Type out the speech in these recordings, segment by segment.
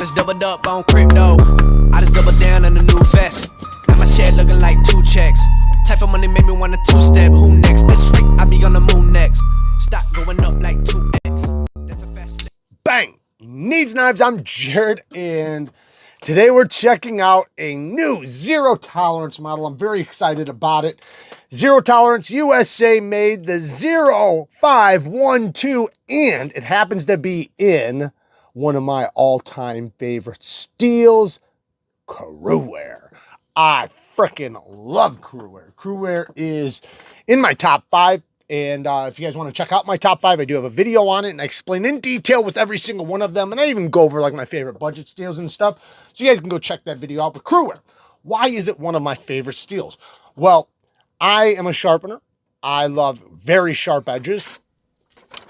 just doubled up on crypto. I just doubled down on the new vest. Now my check looking like 2 checks. Type of money made me want a 2-step. Who next? This week I be on the moon next. Stock going up like 2x. That's a fast flip. Bang! Needs Knives, I'm Jared, and today we're checking out a new zero tolerance model. I'm very excited about it. Zero tolerance, USA made, the 0512, and it happens to be in one of my all-time favorite steels, Cruwear. I freaking love Cruwear. Cruwear is in my top 5. And if you guys want to check out my top 5, I do have a video on it, and I explain in detail with every single one of them. And I even go over like my favorite budget steels and stuff. So you guys can go check that video out. But Cruwear, why is it one of my favorite steels? Well, I am a sharpener. I love very sharp edges.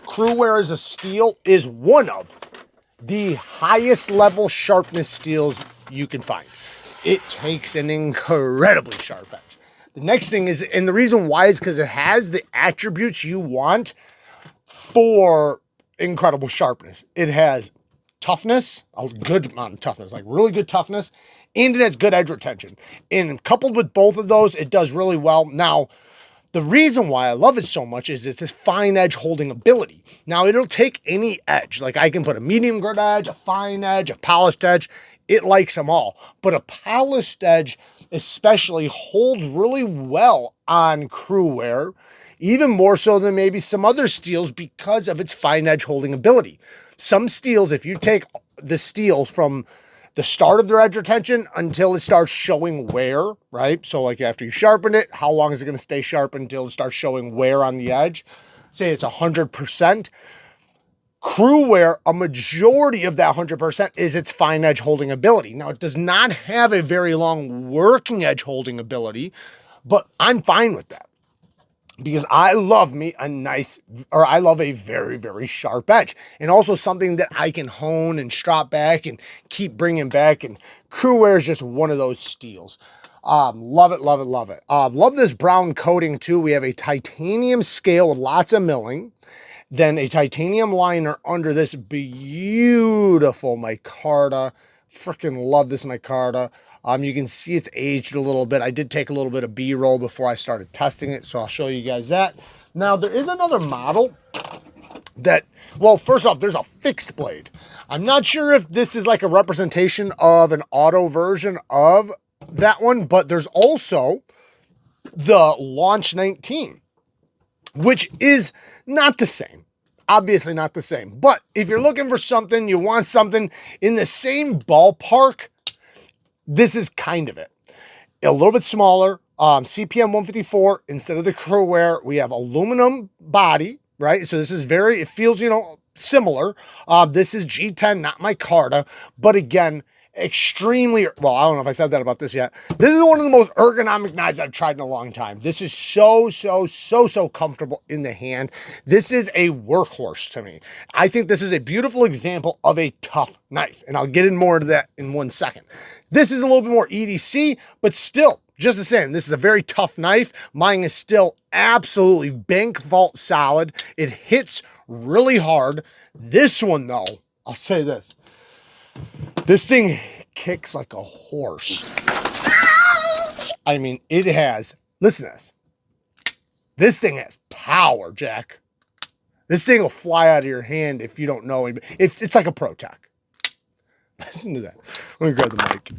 Cruwear as a steel is one of the highest level sharpness steels you can find. It takes an incredibly sharp edge. The next thing is, and the reason why is because it has the attributes you want for incredible sharpness. It has toughness, a good amount of toughness, like really good toughness, and it has good edge retention. And coupled with both of those, it does really well. Now, the reason why I love it so much is it's this fine edge holding ability. Now, it'll take any edge. Like I can put a medium grit edge, a fine edge, a polished edge. It likes them all. But a polished edge especially holds really well on Cruwear, even more so than maybe some other steels because of its fine edge holding ability. Some steels, if you take the steels from the start of their edge retention until it starts showing wear, right? So like after you sharpen it, how long is it going to stay sharp until it starts showing wear on the edge? Say it's 100%. Cruwear, a majority of that 100% is its fine edge holding ability. Now, it does not have a very long working edge holding ability, but I'm fine with that because I love me a nice, or I love a very, very sharp edge, and also something that I can hone and strap back and keep bringing back. And Cruwear is just one of those steels. Love it, love it, love it. Love this brown coating too. We have a titanium scale with lots of milling. Then a titanium liner under this beautiful micarta. Freaking love this micarta. You can see it's aged a little bit. I did take a little bit of B-roll before I started testing it, so I'll show you guys that. Now, there is another model that, well, first off, there's a fixed blade. I'm not sure if this is like a representation of an auto version of that one, but there's also the Launch 19, which is not the same. Obviously not the same. But if you're looking for something, you want something in the same ballpark, this is kind of it. A little bit smaller, CPM 154 instead of the Cruwear. We have aluminum body, right? So this is very, it feels, you know, similar. This is G10, not micarta. But again, extremely, well, I don't know if I said that about this yet. This is one of the most ergonomic knives I've tried in a long time. This is so comfortable in the hand. This is a workhorse to me. I think this is a beautiful example of a tough knife, and I'll get in more into that in 1 second. This is a little bit more EDC, but still, just the same, this is a very tough knife. Mine is still absolutely bank vault solid. It hits really hard. This one, though, I'll say this. This thing kicks like a horse. I mean, it has, listen to this. This thing has power, Jack. This thing will fly out of your hand if you don't know it. It's like a ProTech. Listen to that. Let me grab the mic.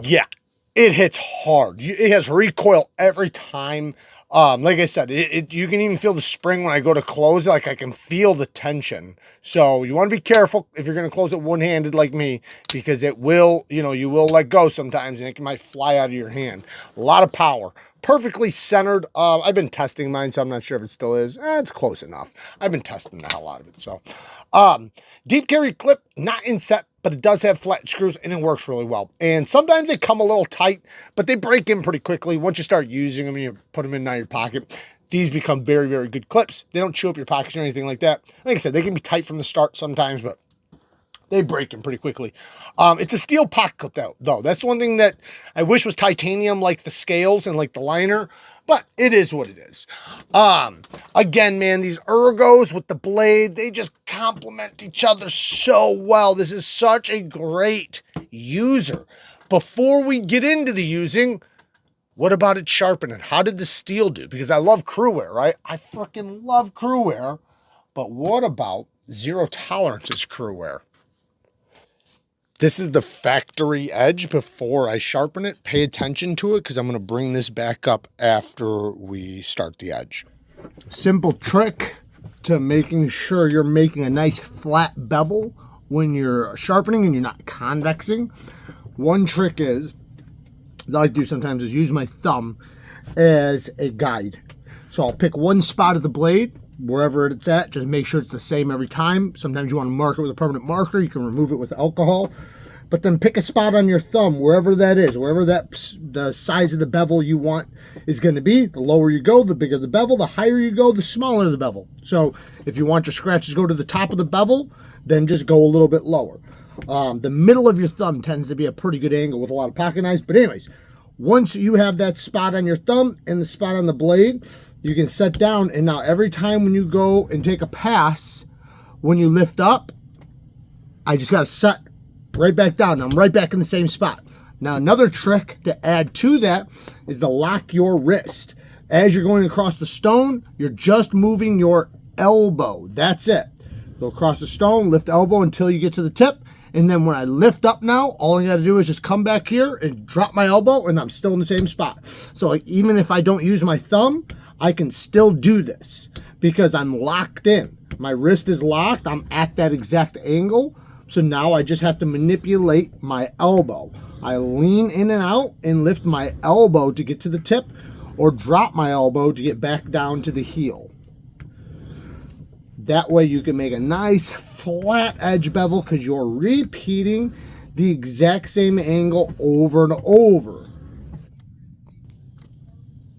Yeah, it hits hard. It has recoil every time. Like I said, you can even feel the spring when I go to close it. Like I can feel the tension. So you want to be careful if you're going to close it one-handed like me, because it will, you know, you will let go sometimes and it might fly out of your hand. A lot of power. Perfectly centered. I've been testing mine, so I'm not sure if it still is. It's close enough. I've been testing the hell out of it. So, deep carry clip, not inset, but it does have flat screws and it works really well. And sometimes they come a little tight, but they break in pretty quickly. Once you start using them and you put them in your pocket, these become very, very good clips. They don't chew up your pockets or anything like that. Like I said, they can be tight from the start sometimes, but they break them pretty quickly. It's a steel pocket clip though. That's one thing that I wish was titanium, like the scales and like the liner, but it is what it is. Again, man, these ergos with the blade, they just complement each other so well. This is such a great user. Before we get into the using, what about it sharpening? How did the steel do? Because I love Cruwear, right? I freaking love Cruwear. But what about zero tolerances Cruwear? This is the factory edge before I sharpen it. Pay attention to it because I'm going to bring this back up after we start the edge. Simple trick to making sure you're making a nice flat bevel when you're sharpening and you're not convexing. One trick is, that I like to do sometimes, is use my thumb as a guide. So I'll pick one spot of the blade, wherever it's at, just make sure it's the same every time. Sometimes you want to mark it with a permanent marker. You can remove it with alcohol. But then pick a spot on your thumb, wherever that is, wherever the size of the bevel you want is going to be. The lower you go, the bigger the bevel. The higher you go, the smaller the bevel. So if you want your scratches to go to the top of the bevel, then just go a little bit lower. The middle of your thumb tends to be a pretty good angle with a lot of pocket knives. But anyways, once you have that spot on your thumb and the spot on the blade, you can set down, and now every time when you go and take a pass, when you lift up, I just got to set right back down. I'm right back in the same spot. Now another trick to add to that is to lock your wrist. As you're going across the stone, you're just moving your elbow. That's it. Go across the stone, lift elbow until you get to the tip. And then when I lift up now, all I got to do is just come back here and drop my elbow, and I'm still in the same spot. So like, even if I don't use my thumb, I can still do this because I'm locked in. My wrist is locked. I'm at that exact angle. So now I just have to manipulate my elbow. I lean in and out and lift my elbow to get to the tip, or drop my elbow to get back down to the heel. That way you can make a nice flat edge bevel because you're repeating the exact same angle over and over.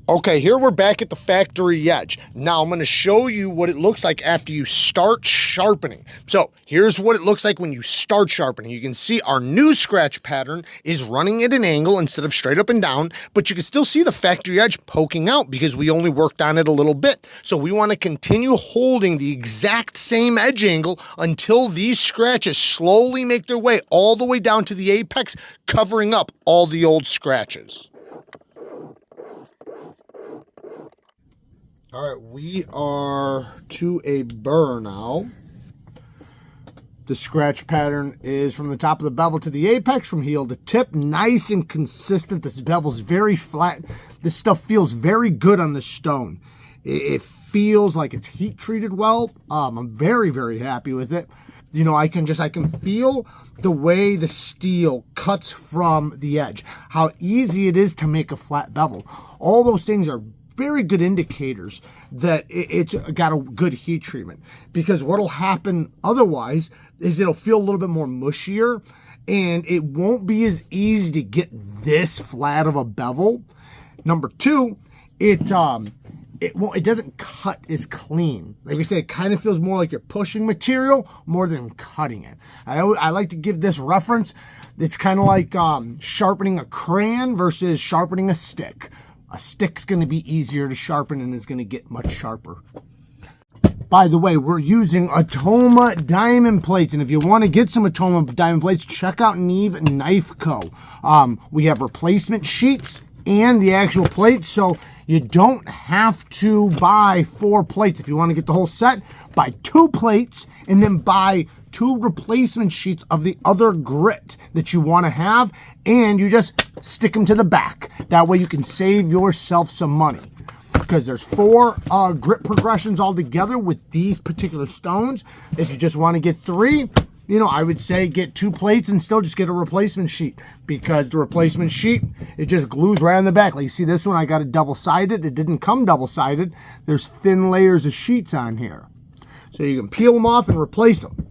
Okay, here we're back at the factory edge. Now I'm going to show you what it looks like after you start sharpening. So here's what it looks like when you start sharpening. You can see our new scratch pattern is running at an angle instead of straight up and down, but you can still see the factory edge poking out because we only worked on it a little bit. So we want to continue holding the exact same edge angle until these scratches slowly make their way all the way down to the apex, covering up all the old scratches. All right, we are to a burr now. The scratch pattern is from the top of the bevel to the apex, from heel to tip, nice and consistent. This bevel's very flat. This stuff feels very good on the stone. It feels like it's heat treated well. I'm very, very happy with it. You know, I can feel the way the steel cuts from the edge, how easy it is to make a flat bevel. All those things are very good indicators that it's got a good heat treatment, because what'll happen otherwise is it'll feel a little bit more mushier, and it won't be as easy to get this flat of a bevel. Number two, it doesn't cut as clean. Like we said, it kind of feels more like you're pushing material more than cutting it. I like to give this reference. It's kind of like sharpening a crayon versus sharpening a stick. A stick's going to be easier to sharpen and is going to get much sharper. By the way, we're using Atoma diamond plates, and if you want to get some Atoma diamond plates, check out Neve Knife Co. We have replacement sheets and the actual plates, so you don't have to buy 4 plates. If you want to get the whole set, buy 2 plates and then buy 2 replacement sheets of the other grit that you want to have, and you just stick them to the back. That way you can save yourself some money, because there's 4 grit progressions all together with these particular stones. If you just want to get 3, you know, I would say get 2 plates and still just get a replacement sheet, because the replacement sheet, it just glues right on the back. Like you see this one, I got it double-sided. It didn't come double-sided. There's thin layers of sheets on here. So you can peel them off and replace them.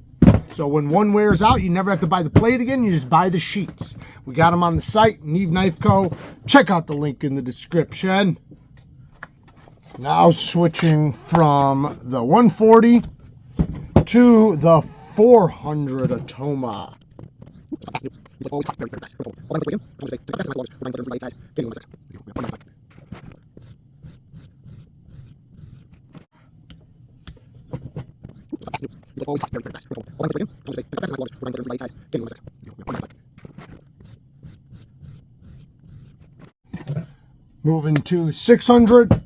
So when one wears out, you never have to buy the plate again. You just buy the sheets. We got them on the site, Neve Knife Co. Check out the link in the description. Now switching from the 140 to the 400 Atoma. Moving to 600.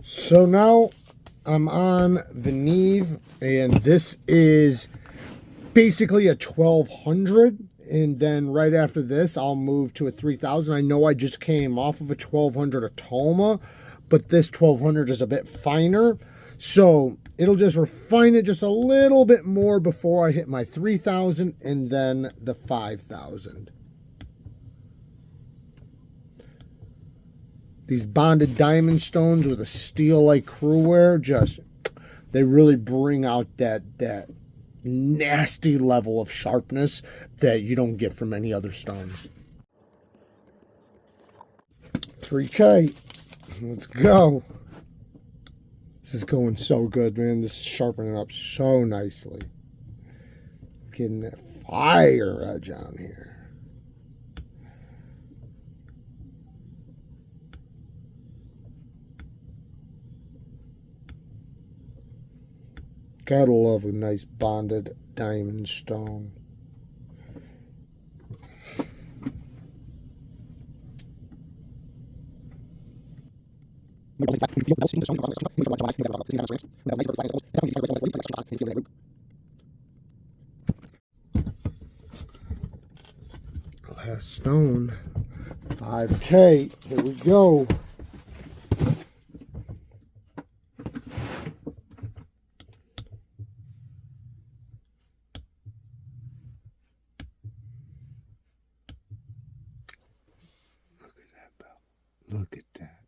So now I'm on the Neve, and this is basically a 1200, and then right after this I'll move to a 3000. I know I just came off of a 1200 Atoma, but this 1200 is a bit finer, so it'll just refine it just a little bit more before I hit my 3000 and then the 5000. These bonded diamond stones with a steel like Cruwear, just, they really bring out that nasty level of sharpness that you don't get from any other stones. 3K, let's go. This is going so good, man. This is sharpening up so nicely. Getting that fire edge on here. Gotta love a nice bonded diamond stone. Last stone, 5K, here we go. Look at that.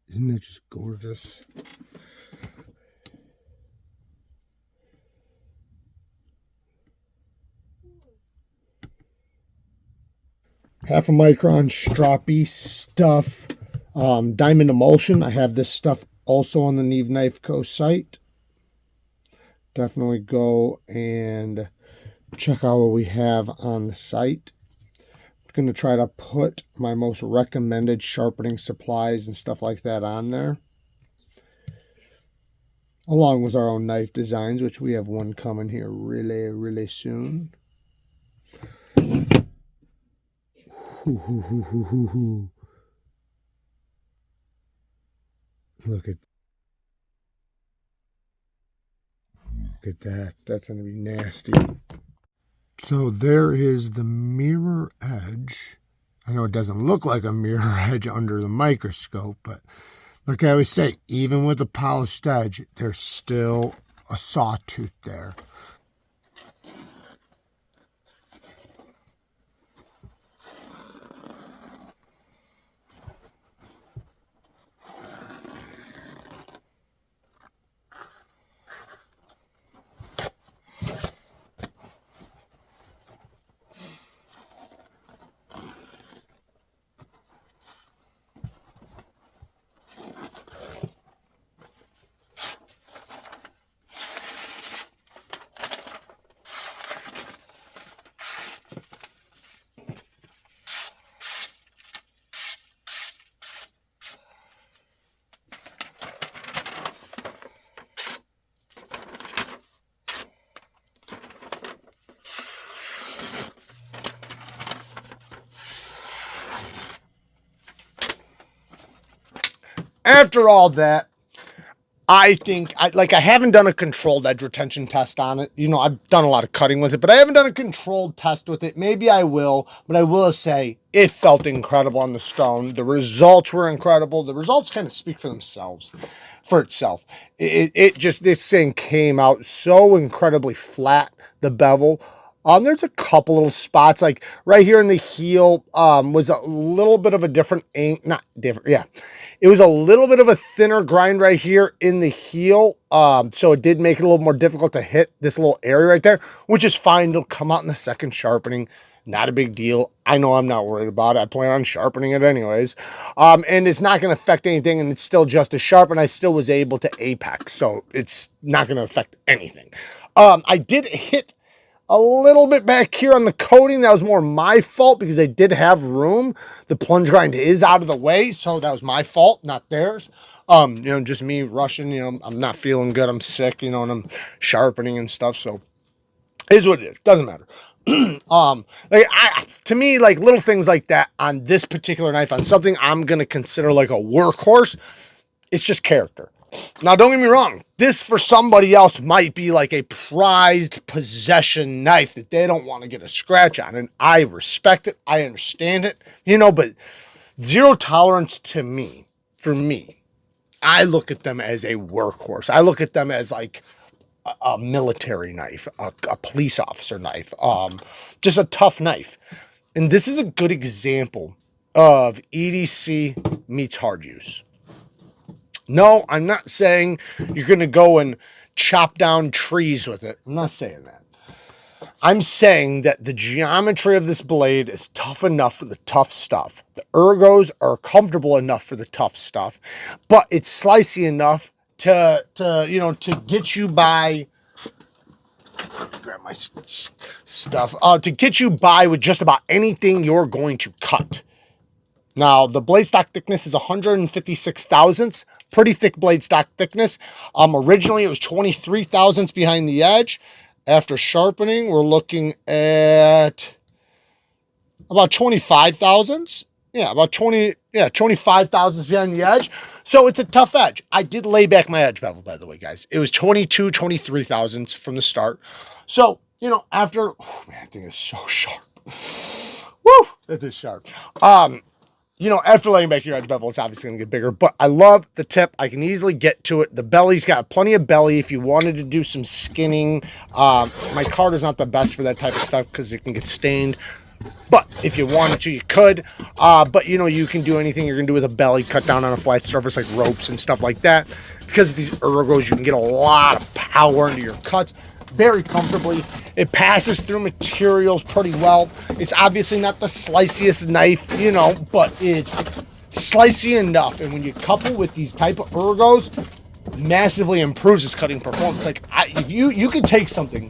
Isn't that just gorgeous? Half a micron stroppy stuff, diamond emulsion. I have this stuff also on the Neve Knife Co. site. Definitely go and check out what we have on the site. I'm going to try to put my most recommended sharpening supplies and stuff like that on there, along with our own knife designs, which we have one coming here really soon. Look at that. That's going to be nasty. So there is the mirror edge. I know it doesn't look like a mirror edge under the microscope, but like I always say, even with the polished edge, there's still a sawtooth there. After all that, I think, I haven't done a controlled edge retention test on it. You know, I've done a lot of cutting with it, but I haven't done a controlled test with it. Maybe I will, but I will say it felt incredible on the stone. The results were incredible. The results kind of speak for themselves. for itself. It just, this thing came out so incredibly flat, the bevel. There's a couple little spots, like right here in the heel, was a little bit of a different ink, not different, yeah. It was a little bit of a thinner grind right here in the heel. So it did make it a little more difficult to hit this little area right there, which is fine. It'll come out in the second sharpening. Not a big deal. I know I'm not worried about it. I plan on sharpening it anyways. And it's not going to affect anything, and it's still just as sharp, and I still was able to apex. So it's not going to affect anything. I did hit a little bit back here on the coating. That was more my fault because I did have room. The plunge grind is out of the way, so that was my fault, not theirs. You know, just me rushing, you know, I'm not feeling good. I'm sick, you know, and I'm sharpening and stuff. So it is what it is. Doesn't matter. Like to me, like little things like that on this particular knife, on something I'm going to consider like a workhorse, it's just character. Now, don't get me wrong. This for somebody else might be like a prized possession knife that they don't want to get a scratch on. And I respect it. I understand it, you know, but zero tolerance to me, for me, I look at them as a workhorse. I look at them as like a military knife, a police officer knife, just a tough knife. And this is a good example of EDC meets hard use. No, I'm not saying you're going to go and chop down trees with it. I'm not saying that. I'm saying that the geometry of this blade is tough enough for the tough stuff. The ergos are comfortable enough for the tough stuff, but it's slicey enough to you know, to get you by. Grab my stuff. To get you by with just about anything you're going to cut. Now, the blade stock thickness is 156 thousandths. Pretty thick blade stock thickness. Originally, it was 23 thousandths behind the edge. After sharpening, we're looking at about 25 thousandths. Yeah, about 25 thousandths behind the edge. So it's a tough edge. I did lay back my edge bevel, by the way, guys. It was 23 thousandths from the start. So, you know, after, oh man, that thing is so sharp. Woo, that is sharp. You know, after laying back your edge bevel, it's obviously going to get bigger, but I love the tip. I can easily get to it. The belly's got plenty of belly if you wanted to do some skinning. My card is not the best for that type of stuff because it can get stained, but if you wanted to, you could. But, you know, you can do anything you're going to do with a belly, cut down on a flat surface like ropes and stuff like that. Because of these ergos, you can get a lot of power into your cuts very comfortably. It passes through materials pretty well. It's obviously not the sliciest knife, you know, but it's slicey enough. And when you couple with these type of ergos, massively improves its cutting performance. Like if you could take something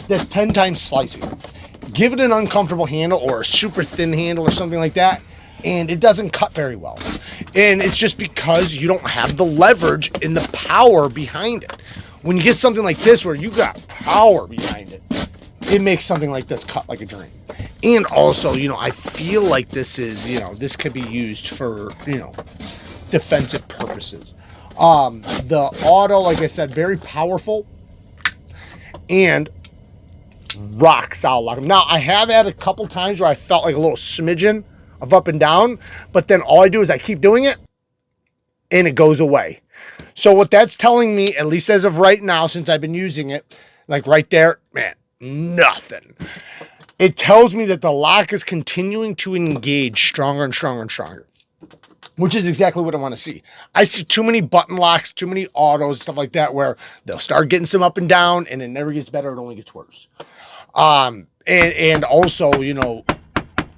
that's 10 times slicey, give it an uncomfortable handle or a super thin handle or something like that, and it doesn't cut very well. And it's just because you don't have the leverage and the power behind it. When you get something like this where you got power behind it, it makes something like this cut like a dream. And also, you know, I feel like this is, you know, this could be used for, you know, defensive purposes. The auto, like I said, very powerful and rock solid lock. Now, I have had a couple times where I felt like a little smidgen of up and down, but then all I do is I keep doing it and it goes away. So what that's telling me, at least as of right now, since I've been using it, like right there, man, nothing. It tells me that the lock is continuing to engage stronger and stronger and stronger, which is exactly what I want to see. I see too many button locks, too many autos, stuff like that, where they'll start getting some up and down and it never gets better. It only gets worse. And also, you know,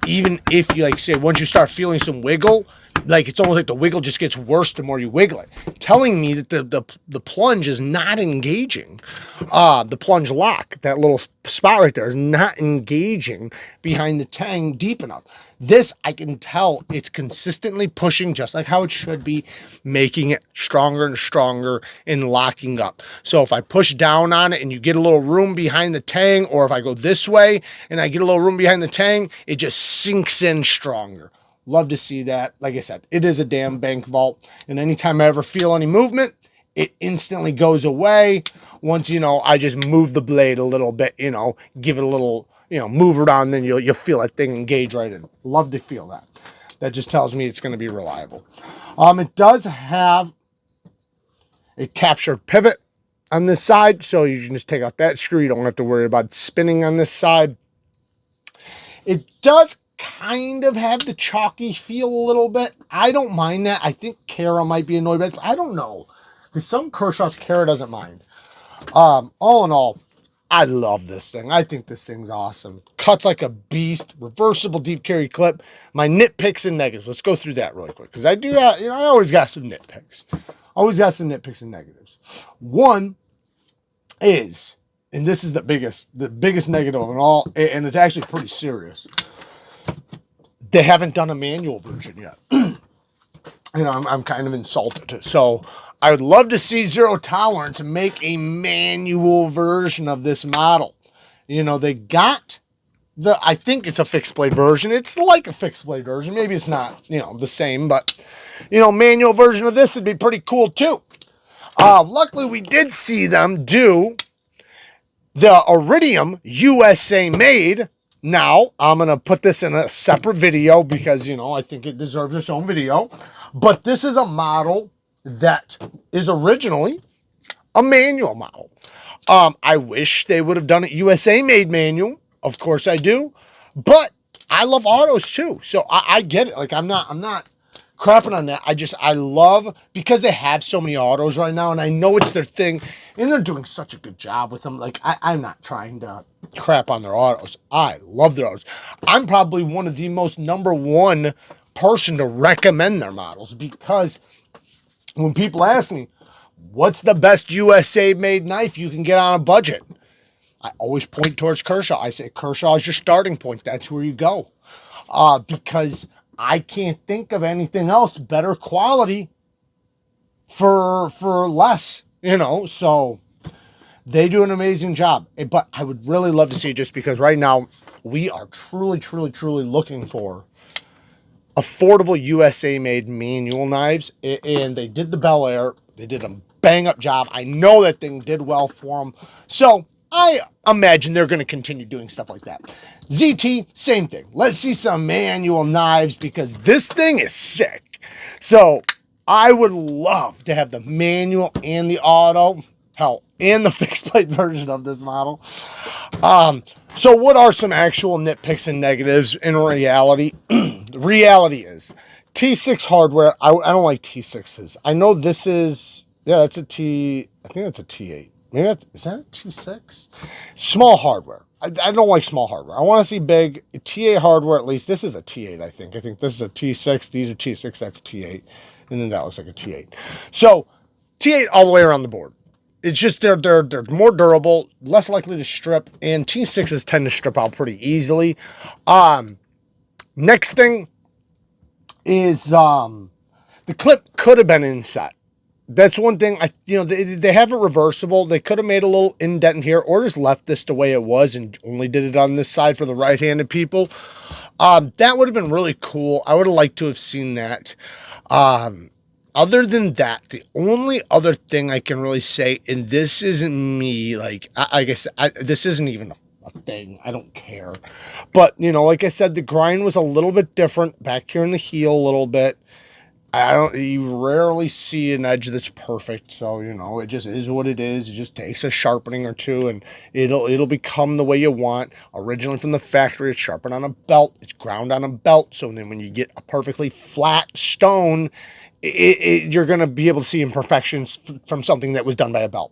even if you, like, say, once you start feeling some wiggle, like it's almost like the wiggle just gets worse the more you wiggle it, telling me that the plunge is not engaging. The plunge lock, that little spot right there, is not engaging behind the tang deep enough. This, I can tell it's consistently pushing just like how it should be, making it stronger and stronger and locking up. So if I push down on it and you get a little room behind the tang, or if I go this way and I get a little room behind the tang, it just sinks in stronger. Love to see that. Like I said, it is a damn bank vault. And anytime I ever feel any movement, it instantly goes away. Once, you know, I just move the blade a little bit, you know, give it a little, you know, move it on, then you'll feel that thing engage right in. Love to feel that. That just tells me it's going to be reliable. It does have a captured pivot on this side, so you can just take out that screw. You don't have to worry about spinning on this side. It does kind of have the chalky feel a little bit. I don't mind that. I think Kara might be annoyed by it. I don't know, because some Kershaws Kara doesn't mind. All in all, I love this thing. I think this thing's awesome. Cuts like a beast. Reversible deep carry clip. My nitpicks and negatives. Let's go through that really quick, because I do, I always got some nitpicks. Always got some nitpicks and negatives. One is, and this is the biggest negative of it all, and it's actually pretty serious. They haven't done a manual version yet. I'm kind of insulted. So I would love to see Zero Tolerance make a manual version of this model. They got I think it's a fixed blade version. It's like a fixed blade version. Maybe it's not, the same, but, manual version of this would be pretty cool too. Luckily we did see them do the Iridium USA made. Now, I'm going to put this in a separate video because, I think it deserves its own video. But this is a model that is originally a manual model. I wish they would have done it USA made manual. Of course I do. But I love autos too. So I get it. Like, I'm not crapping on that. I love, because they have so many autos right now, and I know it's their thing, and they're doing such a good job with them. Like, I'm not trying to crap on their autos. I love their autos. I'm probably one of the most #1 person to recommend their models, because when people ask me, what's the best USA made knife you can get on a budget? I always point towards Kershaw. I say Kershaw is your starting point. That's where you go. Because I can't think of anything else better quality for less, so they do an amazing job. But I would really love to see, just because right now we are truly looking for affordable USA made manual knives, and they did the Bel Air. They did a bang up job. I know that thing did well for them. So I imagine they're going to continue doing stuff like that. ZT, same thing. Let's see some manual knives, because this thing is sick. So I would love to have the manual and the auto, hell, and the fixed blade version of this model. So what are some actual nitpicks and negatives in reality? The reality is T6 hardware. I don't like T6s. I know this is, yeah, that's a T, I think that's a T8. Maybe is that a T6? Small hardware. I don't like small hardware. I want to see big T8 hardware. At least this is a T8, I think. I think this is a T6. These are T6. That's T8. And then that looks like a T8. So T8 all the way around the board. It's just they're more durable, less likely to strip, and T6s tend to strip out pretty easily. Next thing is the clip could have been inset. That's one thing. They have it reversible. They could have made a little indent in here, or just left this the way it was and only did it on this side for the right-handed people. That would have been really cool. I would have liked to have seen that. Other than that, the only other thing I can really say, and this isn't me, like, I guess this isn't even a thing. I don't care. But, like I said, the grind was a little bit different back here in the heel a little bit. You rarely see an edge that's perfect. So, it just is what it is. It just takes a sharpening or two, and it'll become the way you want. Originally from the factory, it's sharpened on a belt. It's ground on a belt. So then when you get a perfectly flat stone, you're going to be able to see imperfections from something that was done by a belt.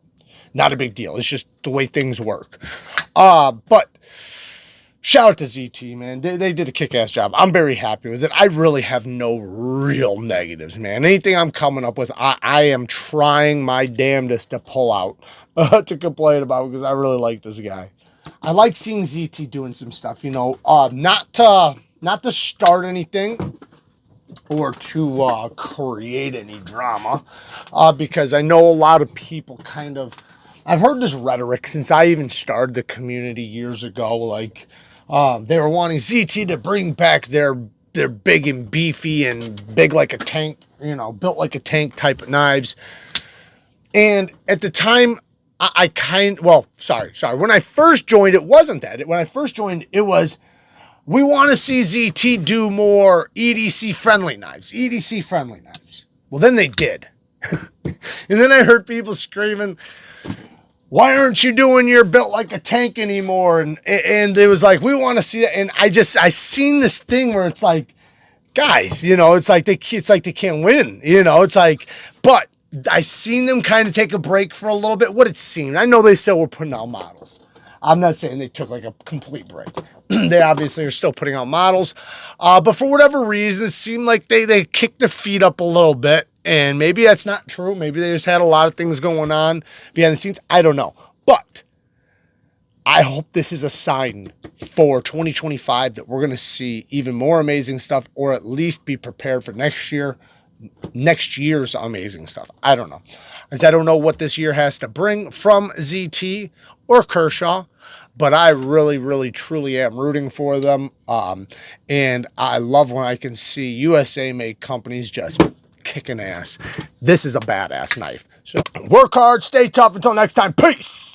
Not a big deal. It's just the way things work. But shout out to ZT, man. They did a kick-ass job. I'm very happy with it. I really have no real negatives, man. Anything I'm coming up with, I am trying my damnedest to pull out to complain about, because I really like this guy. I like seeing ZT doing some stuff, not to start anything or to create any drama, because I know a lot of people I've heard this rhetoric since I even started the community years ago, like, they were wanting ZT to bring back their big and beefy and big like a tank, built like a tank type of knives. And at the time, sorry. When I first joined, it wasn't that. When I first joined, it was, we want to see ZT do more EDC friendly knives. Well, then they did. And then I heard people screaming, why aren't you doing your built like a tank anymore? And it was like, we want to see that. And I seen this thing where it's like, guys, you know, it's like they can't win, you know, it's like, but I seen them kind of take a break for a little bit. What it seemed, I know they still were putting out models. I'm not saying they took like a complete break. They obviously are still putting out models. But for whatever reason, it seemed like they kicked their feet up a little bit. And maybe that's not true. Maybe they just had a lot of things going on behind the scenes. I don't know. But I hope this is a sign for 2025 that we're going to see even more amazing stuff, or at least be prepared for next year's amazing stuff. I don't know. As I don't know what this year has to bring from ZT or Kershaw, but I really, really, truly am rooting for them. And I love when I can see USA-made companies just kicking ass. This is a badass knife. So work hard, stay tough. Until next time, peace.